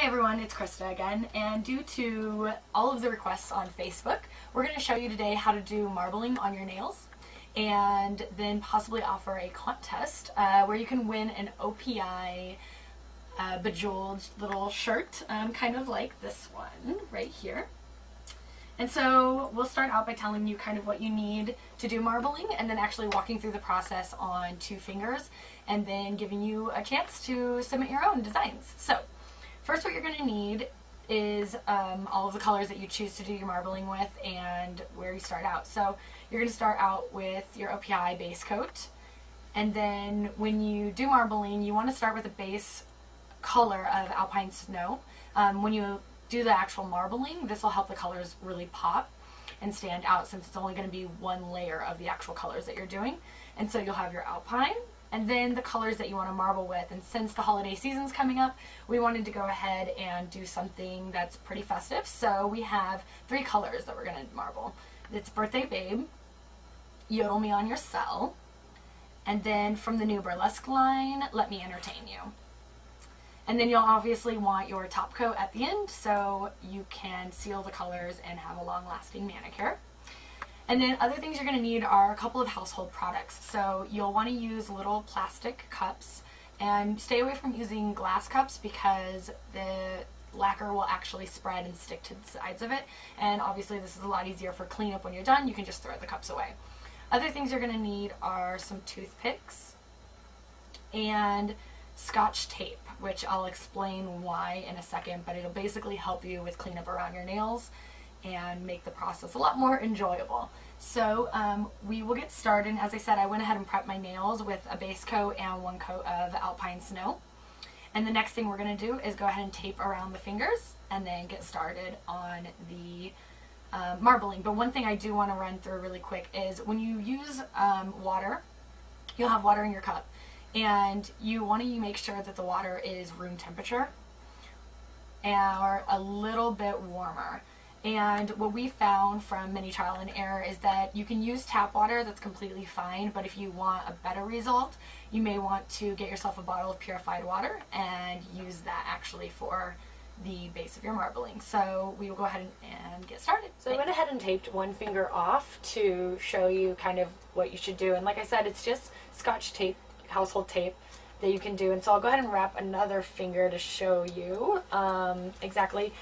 everyone, it's Krista again, and due to all of the requests on Facebook, we're going to show you today how to do marbling on your nails and then possibly offer a contest where you can win an OPI bejeweled little shirt, kind of like this one right here. And so we'll start out by telling you kind of what you need to do marbling and then actually walking through the process on 2 fingers and then giving you a chance to submit your own designs. So first what you're going to need is all of the colors that you choose to do your marbling with and where you start out. So you're going to start out with your OPI base coat, and then when you do marbling you want to start with a base color of alpine snow. When you do the actual marbling, this will help the colors really pop and stand out since it's only going to be one layer of the actual colors that you're doing. And so you'll have your alpine and then the colors that you want to marble with. And since the holiday season's coming up, we wanted to go ahead and do something that's pretty festive. So we have 3 colors that we're going to marble. It's Birthday Babe, Yodel Me on Your Cell, and then from the new burlesque line, Let Me Entertain You. And then you'll obviously want your top coat at the end so you can seal the colors and have a long-lasting manicure. And then other things you're going to need are a couple of household products. So you'll want to use little plastic cups and stay away from using glass cups because the lacquer will actually spread and stick to the sides of it. And obviously this is a lot easier for cleanup when you're done. You can just throw the cups away. Other things you're going to need are some toothpicks and Scotch tape, which I'll explain why in a second, but it'll basically help you with cleanup around your nails and make the process a lot more enjoyable. So we will get started. As I said, I went ahead and prepped my nails with a base coat and 1 coat of alpine snow. And the next thing we're going to do is go ahead and tape around the fingers and then get started on the marbling. But one thing I do want to run through really quick is when you use water, you'll have water in your cup. And you want to make sure that the water is room temperature or a little bit warmer. And what we found from many trial and error is that you can use tap water, that's completely fine, but if you want a better result, you may want to get yourself a bottle of purified water and use that actually for the base of your marbling. So we will go ahead and get started. So I went ahead and taped 1 finger off to show you kind of what you should do. And like I said, it's just Scotch tape, household tape that you can do. And so I'll go ahead and wrap another finger to show you exactly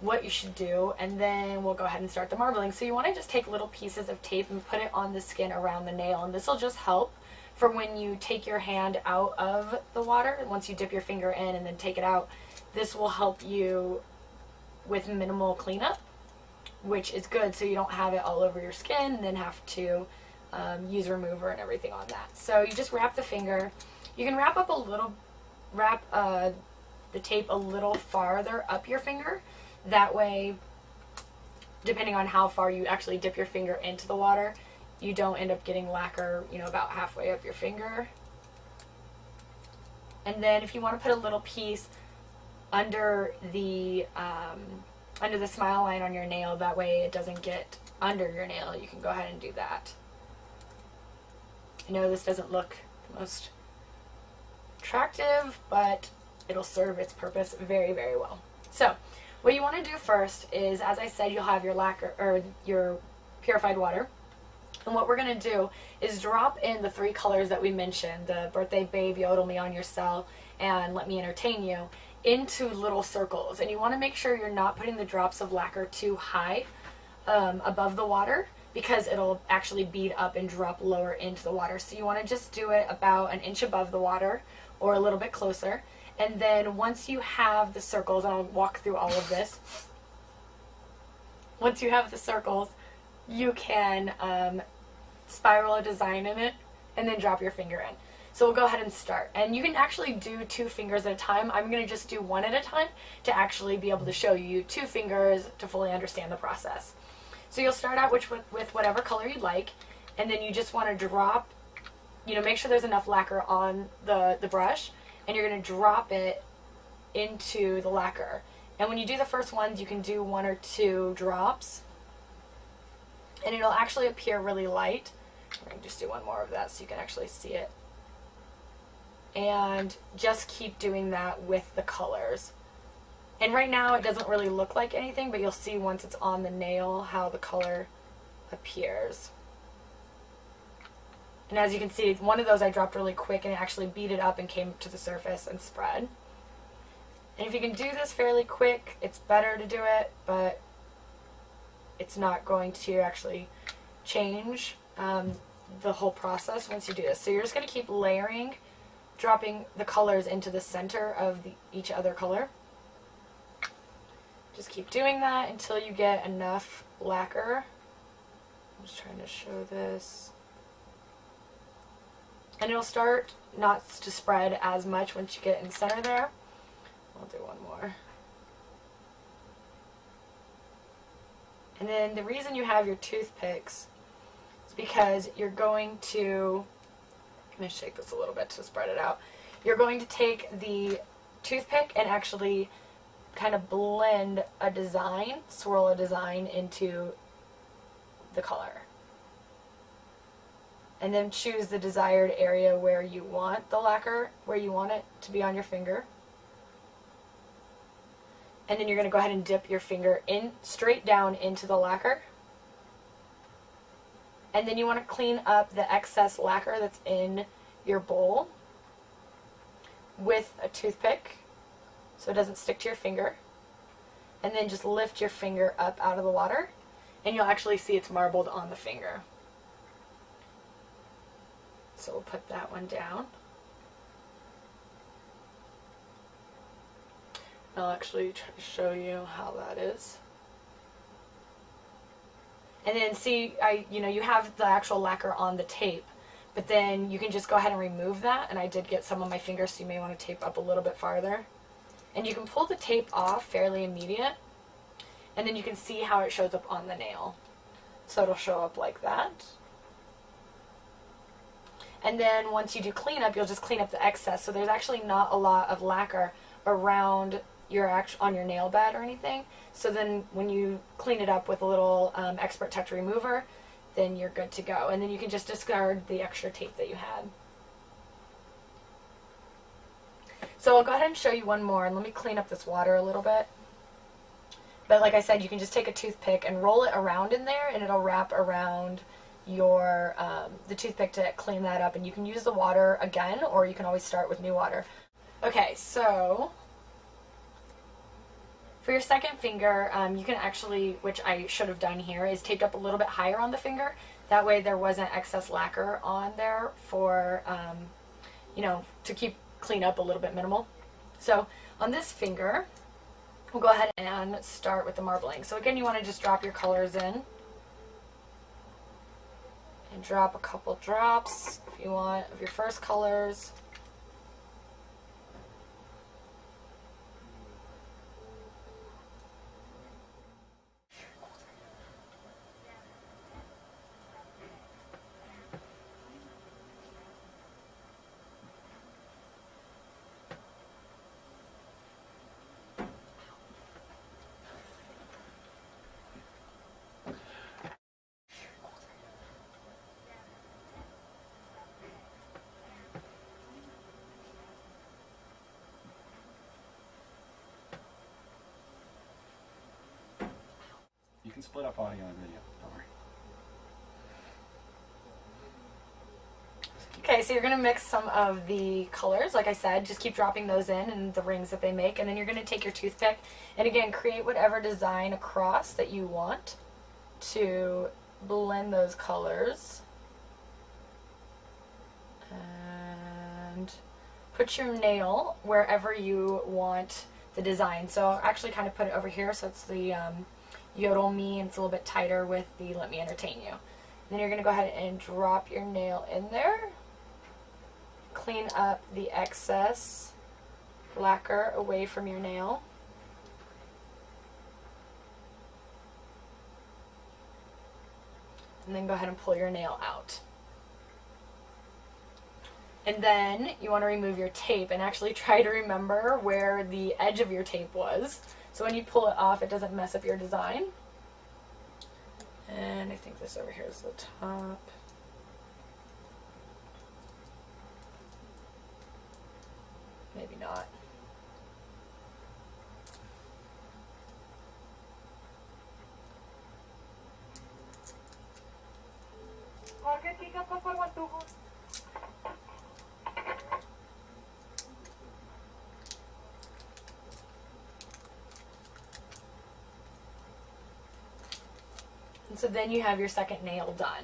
what you should do, and then we'll go ahead and start the marbling. So you want to just take little pieces of tape and put it on the skin around the nail, and this will just help for when you take your hand out of the water. Once you dip your finger in and then take it out, this will help you with minimal cleanup, which is good so you don't have it all over your skin and then have to use remover and everything on that. So you just wrap the finger. You can wrap the tape a little farther up your finger. That way, depending on how far you actually dip your finger into the water, you don't end up getting lacquer, about halfway up your finger. And then if you want to put a little piece under the smile line on your nail, that way it doesn't get under your nail, you can go ahead and do that. I know this doesn't look the most attractive, but it'll serve its purpose very, very well. So what you want to do first is, as I said, you'll have your lacquer or your purified water. And what we're going to do is drop in the 3 colors that we mentioned, the Birthday Babe, Yodel Me on Your Cell, and Let Me Entertain You, into little circles. And you want to make sure you're not putting the drops of lacquer too high above the water, because it'll actually bead up and drop lower into the water. So you want to just do it about 1 inch above the water or a little bit closer. And then once you have the circles, and I'll walk through all of this, once you have the circles, you can spiral a design in it and then drop your finger in. So we'll go ahead and start. And you can actually do 2 fingers at a time. I'm going to just do 1 at a time to actually be able to show you 2 fingers to fully understand the process. So you'll start out with whatever color you like, and then you just want to drop, make sure there's enough lacquer on the brush, and you're going to drop it into the lacquer. And when you do the first ones, you can do 1 or 2 drops, and it'll actually appear really light. I'm going to just do 1 more of that so you can actually see it. And just keep doing that with the colors. And right now it doesn't really look like anything, but you'll see once it's on the nail how the color appears. And as you can see, one of those I dropped really quick and it actually beat it up and came to the surface and spread. And if you can do this fairly quick, it's better to do it, but it's not going to actually change the whole process once you do this. So you're just going to keep layering, dropping the colors into the center of each other color. Just keep doing that until you get enough lacquer. I'm just trying to show this. And it'll start not to spread as much once you get in the center there. I'll do one more. And then the reason you have your toothpicks is because you're going to, I'm going to shake this a little bit to spread it out. You're going to take the toothpick and actually kind of blend a design, swirl a design into the color. And then choose the desired area where you want the lacquer, where you want it to be on your finger. And then you're going to go ahead and dip your finger in straight down into the lacquer. And then you want to clean up the excess lacquer that's in your bowl with a toothpick so it doesn't stick to your finger. And then just lift your finger up out of the water and you'll actually see it's marbled on the finger. So we'll put that one down. I'll actually try to show you how that is. And then see, you have the actual lacquer on the tape, but then you can just go ahead and remove that. And I did get some on my fingers, so you may want to tape up a little bit farther. And you can pull the tape off fairly immediate, and then you can see how it shows up on the nail. So it'll show up like that. And then once you do cleanup, you'll just clean up the excess. So there's actually not a lot of lacquer around on your nail bed or anything. So then when you clean it up with a little Expert Touch remover, then you're good to go. And then you can just discard the extra tape that you had. So I'll go ahead and show you one more, and let me clean up this water a little bit. But like I said, you can just take a toothpick and roll it around in there, and it'll wrap around your the toothpick to clean that up. And you can use the water again, or you can always start with new water. Okay, so for your second finger, you can actually, which I should have done here, is taped up a little bit higher on the finger. That way there wasn't excess lacquer on there for, to keep clean up a little bit minimal. So on this finger, we'll go ahead and start with the marbling. So again, you want to just drop your colors in. And drop a couple drops, if you want, of your first colors. You can split up audio and video, don't worry. Okay, so you're going to mix some of the colors, like I said, just keep dropping those in and the rings that they make, and then you're going to take your toothpick and again create whatever design across that you want to blend those colors. And put your nail wherever you want the design. So I'll actually kind of put it over here so it's the Yodel Me, and it's a little bit tighter with the Let Me Entertain You. And then you're going to go ahead and drop your nail in there. Clean up the excess lacquer away from your nail. And then go ahead and pull your nail out. And then you want to remove your tape and actually try to remember where the edge of your tape was. So when you pull it off, it doesn't mess up your design. And I think this over here is the top. Maybe not. And so then you have your second nail done.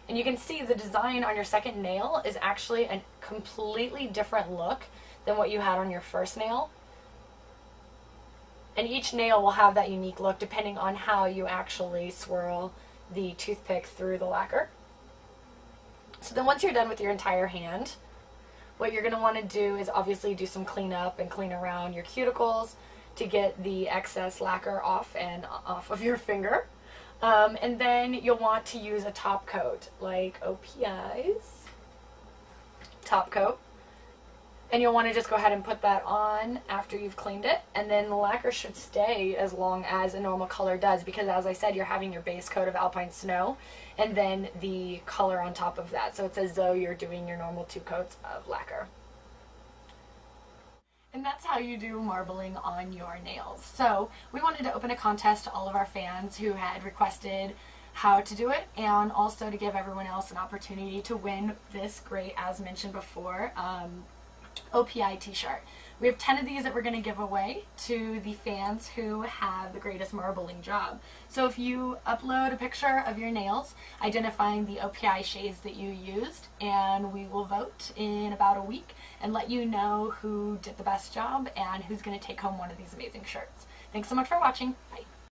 And you can see the design on your second nail is actually a completely different look than what you had on your first nail. And each nail will have that unique look depending on how you actually swirl the toothpick through the lacquer. So then once you're done with your entire hand, what you're going to want to do is obviously do some cleanup and clean around your cuticles to get the excess lacquer off of your finger. And then you'll want to use a top coat, like OPI's top coat. And you'll want to just go ahead and put that on after you've cleaned it. And then the lacquer should stay as long as a normal color does, because as I said, you're having your base coat of alpine snow and then the color on top of that. So it's as though you're doing your normal 2 coats of lacquer. And that's how you do marbling on your nails. So we wanted to open a contest to all of our fans who had requested how to do it, and also to give everyone else an opportunity to win this great, as mentioned before, OPI t-shirt. We have 10 of these that we're going to give away to the fans who have the greatest marbling job. So if you upload a picture of your nails identifying the OPI shades that you used, and we will vote in about a week and let you know who did the best job and who's going to take home one of these amazing shirts. Thanks so much for watching. Bye.